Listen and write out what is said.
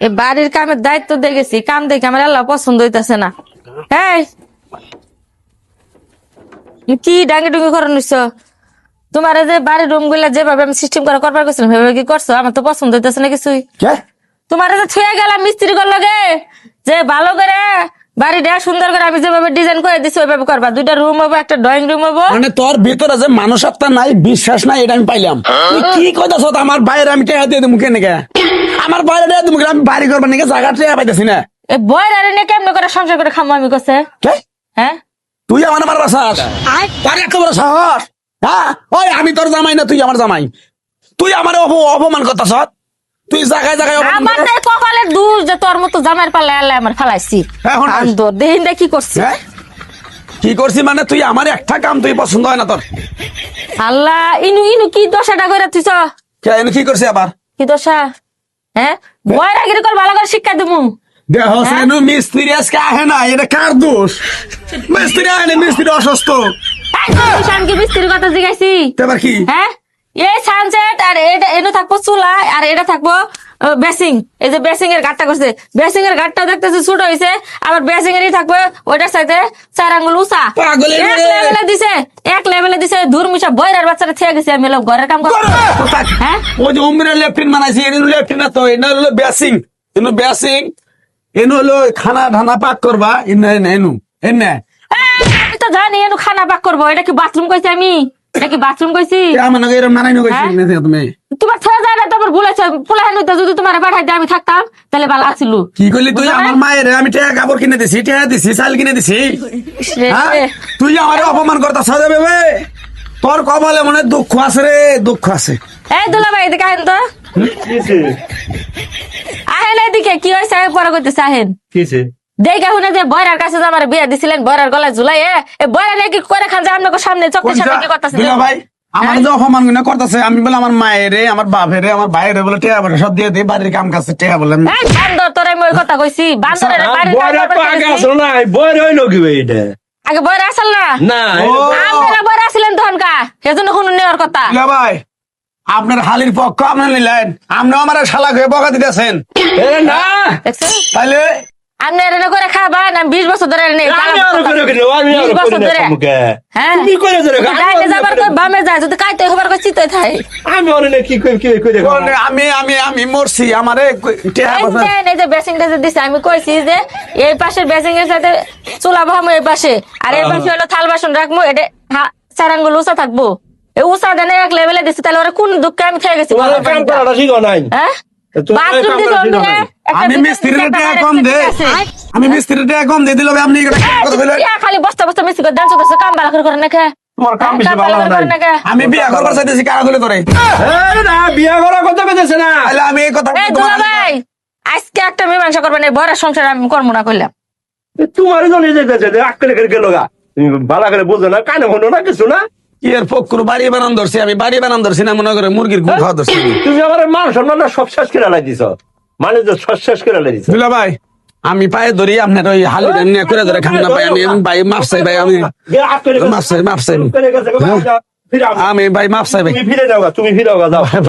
এ বাড়ির কামের দায়িত্ব দেখেছি, কাম দেখে আমার আল্লাহ পছন্দ হইতাছে না। এই কি ডাঙ্গি ডুঙ্গি করে নিচ্ছ? তোমার যে বাড়ির রুম গুলা যেভাবে আমি সিস্টেম করে করবার করছিলাম সেভাবে কি করছো? আমার তো পছন্দ হইতেছে না কিছুই। তোমার যে ছুঁয়ে গেলাম মিস্ত্রি করলো গে, যে ভালো করে বাড়িটা সুন্দর করে আমি যেভাবে ডিজাইন করে দিচ্ছি ওইভাবে করবা। 2টা রুম হবো, একটা ড্রয়িং রুম হবো। মানে তোর ভিতরে যে মানসত্তা নাই, বিশ্বাস নাই, এটা আমি পাইলাম। তুই কি কইতাছ? আমার বাইরে আমি টেহা দিয়ে দেবো কেন? আমার বাইরে টেহা দেবো, আমি বাড়ি করবার নাকি জায়গা টেহা পাইতেছি না। এই বয়ের আরে নিয়ে কেমন করে সংসার করে খামো আমি কাছে? হ্যাঁ তুই আমার মারবা চাস? তোর এত বড় সাহস? হ্যাঁ, ওই আমি তোর জামাই না, তুই আমার জামাই। তুই আমার অপমান করতাছ। তুই জায়গায় জায়গায় আমার কপালের দূর যে তোর মতো জামাইয়ের পাল্লা আল্লাহ আমার ফালাইছি। এখন দেহিন কি করছি? কি করছি মানে? তুই আমার একটা কাম তুই পছন্দ হয় না তোর? আল্লাহ, ইনু ইনু কি দশাটা করে তুই কি করছি আবার? কি দশা? হ্যাঁ, বয়ের আগে কর ভালো করে শিক্ষা দেবো। দেহ মিস্ত্রি আজকে আহে না, এটা কার দোষ? মিস্ত্রি আহে না, মিস্ত্রি অসুস্থ। আমি কি মিস্ত্রির কথা জিজ্ঞাসি? এবার কি? হ্যাঁ, এই সানসেট আর এটা এনে থাকবো চুলা, আর এটা থাকবো বেসিং। এই যে বেসিং এর গাটটা করছে, বেসিং এর গাটটা দেখতেছে ছোট হয়েছে, আবার বেসিং এরই থাকবে ওইটার সাথে 4 আঙ্গুল উঁচা। এক লেভেলে দিছে ধুর মিশা বয়রার বাচ্চারা থেকে গেছে। আমি ঘরের কাম করবো। হ্যাঁ, ওই যে উমরে লেফটিন বানাইছি, এনে লেফটিন না তো, এটা হলো বেসিং। এনে বেসিং, এনে হলো খানা ধানা পাক করবা। এনে আমি তো জানি এনু খানা পাক করবো। এটা কি বাথরুম কইছি আমি? এটা কি বাথরুম কইছি? আমার নাকি এরকম নানাই নগেছি তুমি। তোমার ছেড়ে যায় না, তোমার বলেছে পোলাহান হইতে যদি তোমার পাঠাইতে আমি থাকতাম তাহলে ভালো আছিল। কি করলি তুই? আমার মায়ের আমি টেহা কাপড় কিনে দিছি, টেহা দিছি, চাল কিনে দিছি। তুই আমার অপমান করতা সাজা বেবে। তোর কপালে মনে দুঃখ আছে রে, দুঃখ আছে। এই দুলা ভাই এদিকে আহেন তো। আহেন এদিকে। কি হয়েছে পরে করতেছে? আহেন দেখে শুনে যে বয়রার কাছে যে আমার বিয়ে দিছিলেন, বয়রার গলায় ঝুলাই বয়রা নাকি করে খান যে আপনার সামনে চোখের সামনে কি করতেছে? ভাই আমার যে অপমান করতেছে, আমি বলে আমার মায়ের, আমার বাপের, আমার ভাইয়ের বলে টেহা বলে সব দিয়ে দিই, বাড়ির কাম কাছে টেহা বলেন। বান্দর তোরে মই কথা কইছি, বান্দরের বাড়ির আগে বয়রা আসল না? আপনারা বয়রা আসলেন তখন কা সেজন্য শুনুন নেওয়ার কথা। ভাই আপনার হালির পক্ষ আপনার নিলেন, আপনি আমার শালা হয়ে বকা দিতেছেন না? তাহলে আপনি এনে করে খাবেন। আমি 20 বছর ধরে বামে যায় যদি কাইতে হবার চিতে থাকে। আমি মরছি আমারে এই যে বেসিংটা যে দিছে, আমি কইছি যে এই পাশের বেসিং এর সাথে চুলা ভামো এই পাশে, আর এই পাশে হলো থাল বাসন রাখবো। এটা 4 আঙ্গুল উঁচা থাকবো। এই উঁচা দেনে এক লেভেলে দিছি, তাহলে ওরা কোন দুঃখে আমি খেয়ে গেছি? হ্যাঁ, বাথরুম দিছে আমি মিস্ত্রির টাকা কম দে, আমি মিস্ত্রির টাকা কম দিয়ে দিলাম। আপনি খালি বস্তা বস্তা মিস্ত্রি করে ডান্স করতেছে, কাম ভালো করে না খা। আমি বিয়া করবার চাইতেছি, কারা ধরে করে বিয়া করার কথা কইতেছে না। আমি এই কথা ভাই আজকে একটা মীমাংসা করবেন, এই বড় সংসার আমি কর্ম না করলাম। তোমার গেল গা, তুমি ভালো করে বুঝো না, কানে হলো না কিছু না। এর পক্ষর বাড়ি বানান ধরছি, আমি বাড়ি বানান ধরছি না, মনে করে মুরগির গু খাওয়া ধরছি। তুমি আমার মান সম্মান সব শেষ করে লাই দিছ, মানে সব শেষ করে লাই দিছ। দুলা ভাই আমি পায়ে ধরি, আপনার ওই হালি করে ধরে খান না পাই। আমি ভাই মাফ চাই ভাই, আমি মাফ চাই, আমি ভাই মাফ চাই ভাই। তুমি ফিরে যাও, যাও।